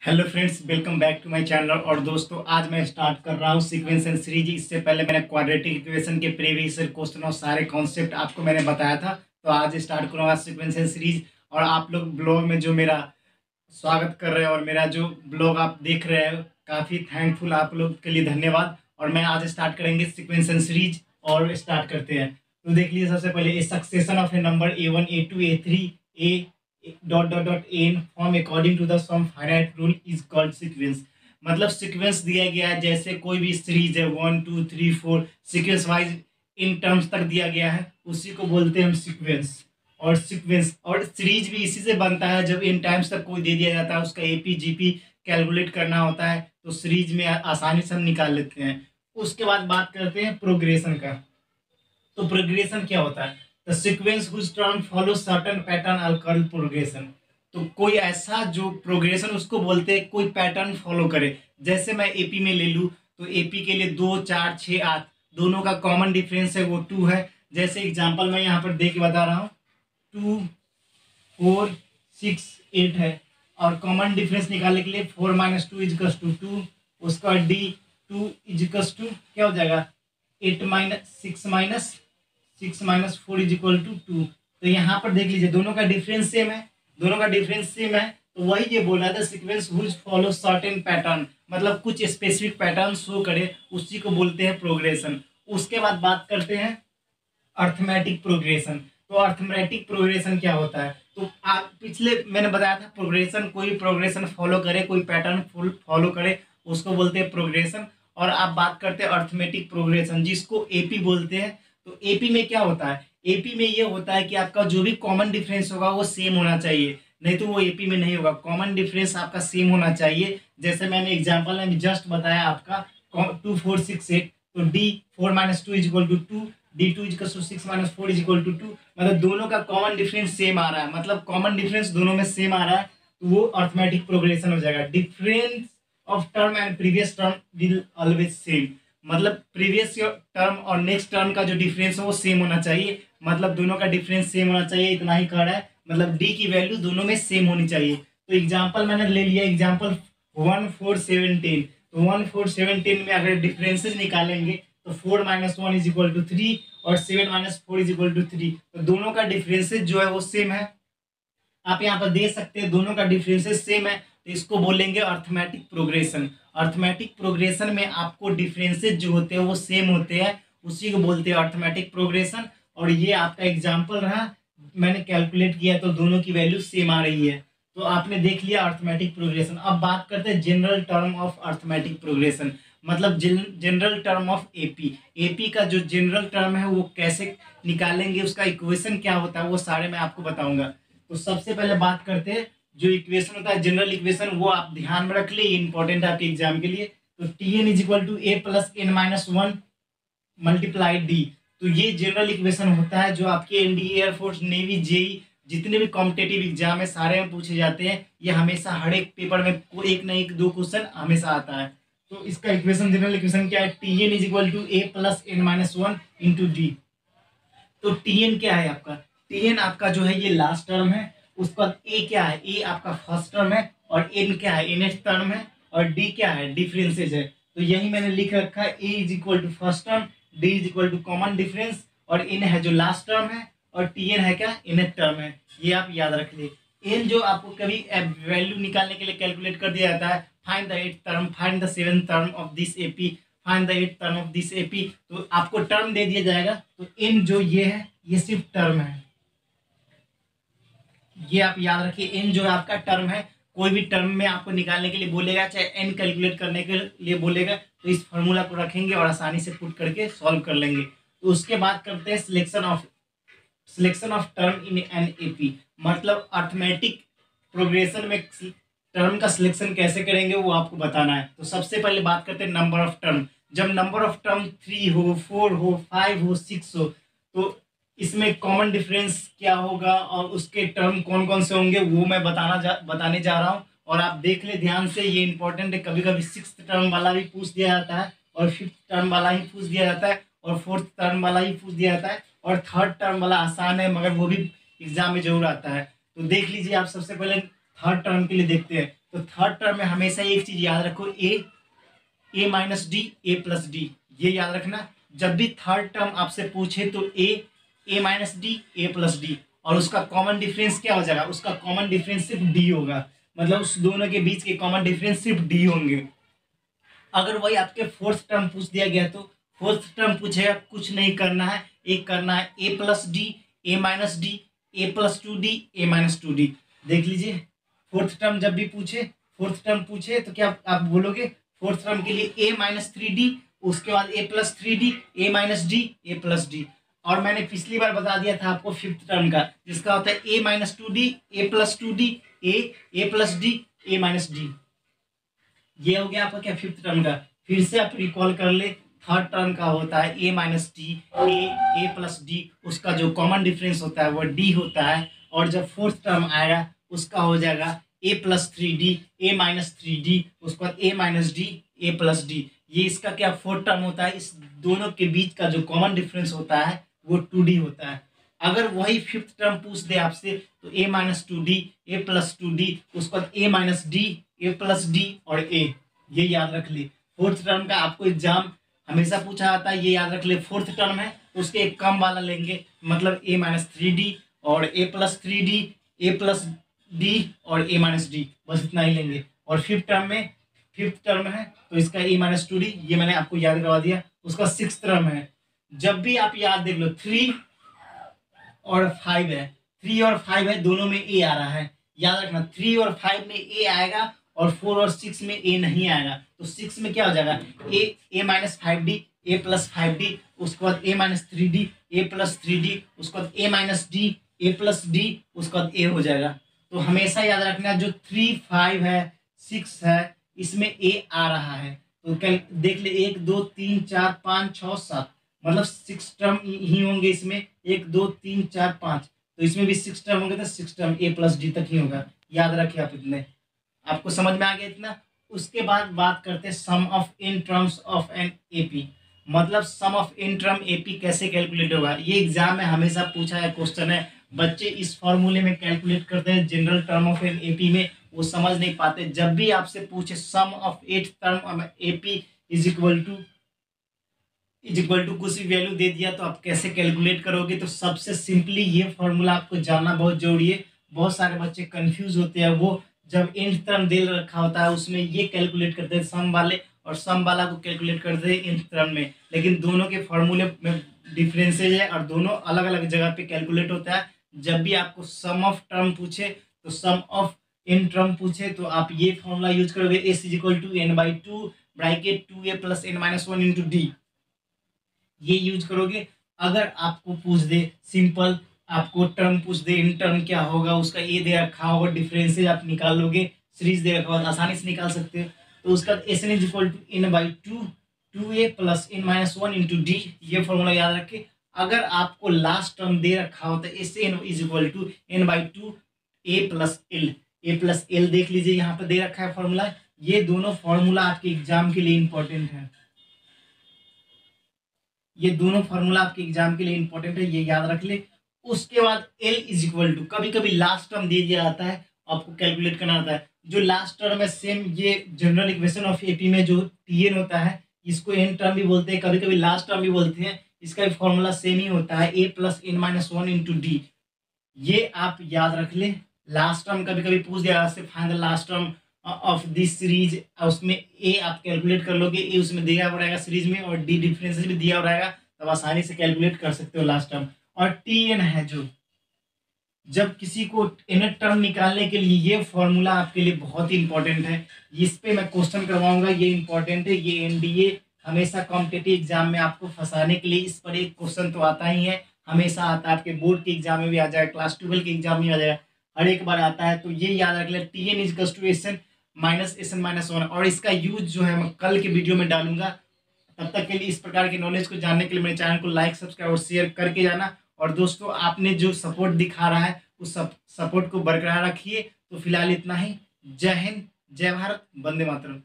Hello friends, welcome back to my channel. और दोस्तों, आज मैं स्टार्ट कर रहा हूँ सीक्वेंस एंड सीरीज। इससे पहले मैंने क्वाड्रेटिक इक्वेशन के प्रीवियस क्वेश्चन और सारे कॉन्सेप्ट आपको मैंने बताया था। तो आज स्टार्ट करूँगा सीक्वेंस एंड सीरीज। और आप लोग ब्लॉग में जो मेरा स्वागत कर रहे हैं और मेरा जो ब्लॉग आप देख रहे हैं, काफ़ी थैंकफुल आप लोग के लिए, धन्यवाद। और मैं आज स्टार्ट करेंगे सीक्वेंस एंड सीरीज और स्टार्ट करते हैं। तो देख लीजिए, सबसे पहले a succession of a number A1 A2 A3 a dot dot dot n form according to the some finite rule is called sequence. मतलब सीक्वेंस दिया गया है, जैसे कोई भी सीरीज है 1 2 3 4 सीक्वेंस वाइज इन टर्म्स तक दिया गया है, उसी को बोलते हैं हम सीक्वेंस। और सीक्वेंस और सीरीज भी इसी से बनता है, जब इन टाइम्स तक कोई दे दिया जाता है, उसका एपी जीपी कैलकुलेट करना होता है, तो सीरीज में आसानी से हम निकाल लेते हैं। उसके बाद बात करते हैं प्रोग्रेशन का। तो प्रोग्रेशन क्या होता है? The sequence which term follow certain pattern are called progression. तो कोई ऐसा जो प्रोग्रेशन, उसको बोलते हैं कोई पैटर्न फॉलो करे। जैसे मैं एपी में ले लूँ, तो एपी के लिए 2 4 6 8 दोनों का कॉमन डिफरेंस है वो 2 है। जैसे एग्जांपल मैं यहाँ पर दे के बता रहा हूँ, 2 4 6 8 है। और कॉमन डिफरेंस निकालने के लिए 4 - 2 = 2। उसका डी 2 = क्या हो जाएगा? 8 - 6 - 4 = 2। तो यहाँ पर देख लीजिए, दोनों का डिफरेंस सेम है, दोनों का डिफरेंस सेम है। तो वही ये बोल रहा था, sequence which follow certain pattern, मतलब कुछ स्पेसिफिक पैटर्न शो करे, उसी को बोलते हैं प्रोग्रेशन। उसके बाद बात करते हैं अर्थमेटिक प्रोग्रेशन। तो अर्थमेटिक प्रोग्रेशन क्या होता है? तो आप पिछले मैंने बताया था, प्रोग्रेशन कोई प्रोग्रेशन फॉलो करे, कोई पैटर्न फॉलो करे, उसको बोलते हैं प्रोग्रेशन। और आप बात करते हैं अर्थमेटिक प्रोग्रेशन, जिसको एपी बोलते हैं। तो एपी में क्या होता है? एपी में ये होता है कि आपका जो भी कॉमन डिफरेंस होगा वो सेम होना चाहिए, नहीं तो वो एपी में नहीं होगा। कॉमन डिफरेंस आपका सेम होना चाहिए। जैसे मैंने एग्जांपल में जस्ट बताया आपका 2 4 6 8, तो डी 4 - 2 = 2, D2 = 6 - 4 = 2। मतलब दोनों का कॉमन डिफरेंस सेम आ रहा है, मतलब कॉमन डिफरेंस दोनों में सेम आ रहा है, तो वो अर्थमेटिक प्रोग्रेशन हो जाएगा। Difference of term and previous term will always same. मतलब प्रीवियस टर्म और नेक्स्ट टर्म का जो डिफरेंस है वो सेम होना चाहिए, मतलब दोनों का डिफरेंस सेम होना चाहिए, इतना ही कह रहा है। मतलब डी की वैल्यू दोनों में सेम होनी चाहिए। तो एग्जांपल मैंने ले लिया, एग्जांपल 1 4 17। तो 1 4 17 में अगर डिफरेंसेस निकालेंगे, तो 4 - 1 = 3 और 7 - 4 = 3। तो दोनों का डिफरेंसेस जो है वो सेम है। आप यहाँ पर दे सकते हैं दोनों का डिफरेंसेस सेम है, तो इसको बोलेंगे अर्थमेटिक प्रोग्रेशन। अर्थमेटिक प्रोग्रेशन में आपको डिफरेंसेस जो होते हैं वो सेम होते हैं, उसी को बोलते हैं अर्थमेटिक प्रोग्रेशन। और ये आपका एग्जाम्पल रहा, मैंने कैलकुलेट किया तो दोनों की वैल्यू सेम आ रही है। तो आपने देख लिया अर्थमेटिक प्रोग्रेशन। अब बात करते हैं general term of arithmetic progression, मतलब general term of AP. AP का जो जनरल टर्म है वो कैसे निकालेंगे, उसका इक्वेशन क्या होता है, वो सारे मैं आपको बताऊंगा। तो सबसे पहले बात करते हैं, जो इक्वेशन होता है जनरल इक्वेशन, वो आप ध्यान में रख लिए, इंपॉर्टेंट है आपके एग्जाम के लिए। तो Tn = A + n - 1 × D। तो ये जनरल इक्वेशन होता है, जो आपके एनडीए, एयरफोर्स, नेवी, जेई जितने भी कॉम्पिटेटिव एग्जाम है सारे में पूछे जाते हैं। ये हमेशा हर एक पेपर में एक ना एक दो क्वेश्चन हमेशा आता है। तो इसका इक्वेशन, जनरल इक्वेशन क्या है? Tn = A + n - 1 × D। तो Tn क्या है आपका? Tn आपका जो है ये लास्ट टर्म है। उसका ए क्या है? ए आपका फर्स्ट टर्म है। और एन क्या है? nth टर्म है। और डी क्या है? डिफरेंसेज है। तो यही मैंने लिख रखा है, ए = first term, D = common difference, और एन है जो लास्ट टर्म है, और Tn है क्या? nth टर्म है। ये आप याद रख लिए। एन जो आपको कभी वैल्यू निकालने के लिए कैलकुलेट कर दिया जाता है, find the 8th term, find the 7th term of this AP, find the 8th term of this AP. तो आपको टर्म दे दिया जाएगा, तो एन जो ये है ये सिर्फ टर्म है, ये आप याद रखिए। एन जो है आपका टर्म है। कोई भी टर्म में आपको निकालने के लिए बोलेगा, चाहे एन कैलकुलेट करने के लिए बोलेगा, तो इस फॉर्मूला को रखेंगे और आसानी से पुट करके सॉल्व कर लेंगे। तो उसके बाद करते हैं selection of term in an AP. मतलब अर्थमेटिक प्रोग्रेशन में टर्म का सिलेक्शन कैसे करेंगे वो आपको बताना है। तो सबसे पहले बात करते हैं नंबर ऑफ टर्म। जब नंबर ऑफ टर्म 3 हो, 4 हो, 5 हो, 6 हो, तो इसमें कॉमन डिफरेंस क्या होगा और उसके टर्म कौन कौन से होंगे वो मैं बताने जा रहा हूँ। और आप देख ले ध्यान से, ये इंपॉर्टेंट है। कभी कभी 6th टर्म वाला भी पूछ दिया जाता है, और 5th टर्म वाला ही पूछ दिया जाता है, और 4th टर्म वाला ही पूछ दिया जाता है, और 3rd टर्म वाला आसान है, मगर वो भी एग्जाम में जरूर आता है। तो देख लीजिए, आप सबसे पहले 3rd टर्म के लिए देखते हैं। तो थर्ड टर्म में हमेशा एक चीज याद रखो, a minus d a plus d, ये याद रखना। जब भी थर्ड टर्म आपसे पूछे तो a minus d a plus d, और उसका कॉमन डिफरेंस क्या हो जाएगा, उसका कॉमन डिफरेंस सिर्फ डी होगा, मतलब उस दोनों के बीच के कॉमन डिफरेंस सिर्फ डी होंगे। अगर वही आपके फोर्थ टर्म पूछ दिया गया तो फोर्थ टर्म पूछेगा, कुछ नहीं करना है, एक करना है a plus d a minus d a plus two d a minus two d. देख लीजिए, फोर्थ टर्म जब भी पूछे, फोर्थ टर्म पूछे तो क्या आप बोलोगे, फोर्थ टर्म के लिए ए माइनस थ्री डी, उसके बाद a plus three d a minus d a plus d. और मैंने पिछली बार बता दिया था आपको फिफ्थ टर्म का, जिसका होता है a minus two d a plus two d a plus d a minus d. ये हो गया आपका क्या, फिफ्थ टर्म का। फिर से आप रिकॉल कर ले, थर्ड टर्म का होता है a minus d a plus d, उसका जो कॉमन डिफरेंस होता है वो डी होता है। और जब फोर्थ टर्म आएगा उसका हो जाएगा a plus three d a minus three d, उसके बाद a minus d a plus d. ये इसका क्या फोर्थ टर्म होता है। इस दोनों के बीच का जो कॉमन डिफरेंस होता है वो टू डी होता है। अगर वही फिफ्थ टर्म पूछ दे आपसे तो a minus two d a plus two d, उसके बाद a minus d a plus d और ए, ये याद रख ले। फोर्थ टर्म का आपको एग्जाम हमेशा पूछा जाता है, ये याद रख ले। फोर्थ टर्म है तो उसके एक कम वाला लेंगे, मतलब ए माइनस थ्री डी और a plus three d a plus d और ए माइनस डी, बस इतना ही लेंगे। और फिफ्थ टर्म है तो इसका ए माइनस टू डी, ये मैंने आपको याद करवा दिया। उसका सिक्स टर्म है, जब भी आप याद देख लो, थ्री और फाइव है, थ्री और फाइव है, दोनों में ए आ रहा है, याद रखना। थ्री और फाइव में ए आएगा और फोर और सिक्स में ए नहीं आएगा, तो सिक्स में क्या हो जाएगा, a minus five d a plus five d, उसके बाद a minus three d a plus three d, उसके बाद a minus d a plus d, उसके बाद ए हो जाएगा। तो हमेशा याद रखना, जो थ्री फाइव है सिक्स है इसमें ए आ रहा है, तो देख ले, एक दो तीन चार पाँच छः सात, मतलब सिक्स टर्म ही होंगे इसमें, एक दो तीन चार पाँच, तो इसमें भी सिक्स टर्म होंगे, तो सिक्स टर्म ए प्लस डी तक ही होगा। याद रखिए आप इतने, आपको समझ में आ गया इतना। उसके बाद बात करते हैं sum of in terms of an AP, मतलब sum of in term AP कैसे कैलकुलेट होगा। ये एग्जाम में हमेशा पूछा है क्वेश्चन है, बच्चे इस फॉर्मूले में कैलकुलेट करते हैं general term of an AP में, वो समझ नहीं पाते। जब भी आपसे पूछे sum of eight term of AP is equal to कुछ भी वैल्यू दे दिया तो आप कैसे कैलकुलेट करोगे, तो सबसे सिंपली ये फॉर्मूला आपको जानना बहुत जरूरी है। बहुत सारे बच्चे कंफ्यूज होते हैं, वो जब एंड टर्म दे रखा होता है उसमें ये कैलकुलेट करते हैं सम वाले, और सम वाला को कैलकुलेट करते हैं एंड टर्म में, लेकिन दोनों के फॉर्मूले में डिफरेंसेज है और दोनों अलग अलग जगह पे कैलकुलेट होता है। जब भी आपको सम ऑफ टर्म पूछे तो सम ऑफ एंड टर्म पूछे तो आप ये फॉर्मूला यूज करोगे, S is equal to N by two bracket two A plus N minus one into D, ये यूज करोगे। अगर आपको पूछ दे सिंपल, आपको टर्म पूछ दे इन टर्म क्या होगा, उसका ए दे रखा होगा, डिफरेंसेज आप निकाल लोगे, सीरीज दे रखा होगा, आसानी से निकाल सकते हो। तो उसका S N is equal to N by two A plus N minus one into D, ये फॉर्मूला याद रखे। अगर आपको लास्ट टर्म दे रखा होता है S N is equal to N by two A plus L, देख लीजिए यहाँ पर दे रखा है फॉर्मूला। ये दोनों फॉर्मूला आपके एग्जाम के लिए इंपॉर्टेंट है, ये दोनों फॉर्मूला आपके एग्जाम के लिए इंपॉर्टेंट है, ये याद रख ले। उसके बाद एल इज इक्वल टू, कभी कभी लास्ट टर्म दे दिया जाता है, आपको कैलकुलेट करना होता है। जो लास्ट टर्म है सेम ये जनरल इक्वेशन ऑफ एपी में जो टीएन होता है, इसको एन टर्म भी बोलते हैं, कभी कभी लास्ट टर्म भी बोलते हैं, इसका भी फॉर्मूला सेम ही होता है, a plus N minus one into D. ये आप याद रख ले। लास्ट टर्म कभी कभी पूछ दिया से find the last term of this series, उसमें ए आप कैलकुलेट कर लोगे, ए उसमें दिया हुआ रहेगा सीरीज में, और डी डिफरेंसेस भी दिया हुआ रहेगा, तब आसानी से कैलकुलेट कर सकते हो लास्ट टर्म। और टी एन है जो, जब किसी को एन टर्म निकालने के लिए ये फॉर्मूला आपके लिए बहुत ही इंपॉर्टेंट है, इस पे मैं क्वेश्चन करवाऊंगा, ये इंपॉर्टेंट है। ये एनडीए हमेशा कॉम्पिटिटिव एग्जाम में आपको फंसाने के लिए इस पर एक क्वेश्चन तो आता ही है, हमेशा आता है, आपके बोर्ड के एग्जाम में भी आ जाएगा, क्लास 12 के एग्जाम में आ जाएगा, हर एक बार आता है। तो ये याद रख ले, T N is two S N minus one, और इसका यूज जो है मैं कल के वीडियो में डालूंगा। तब तक के लिए इस प्रकार के नॉलेज को जानने के लिए मेरे चैनल को लाइक सब्सक्राइब और शेयर करके जाना। और दोस्तों, आपने जो सपोर्ट दिखा रहा है उस सपोर्ट को बरकरार रखिए। तो फिलहाल इतना ही। जय हिंद, जय भारत, वंदे मातरम।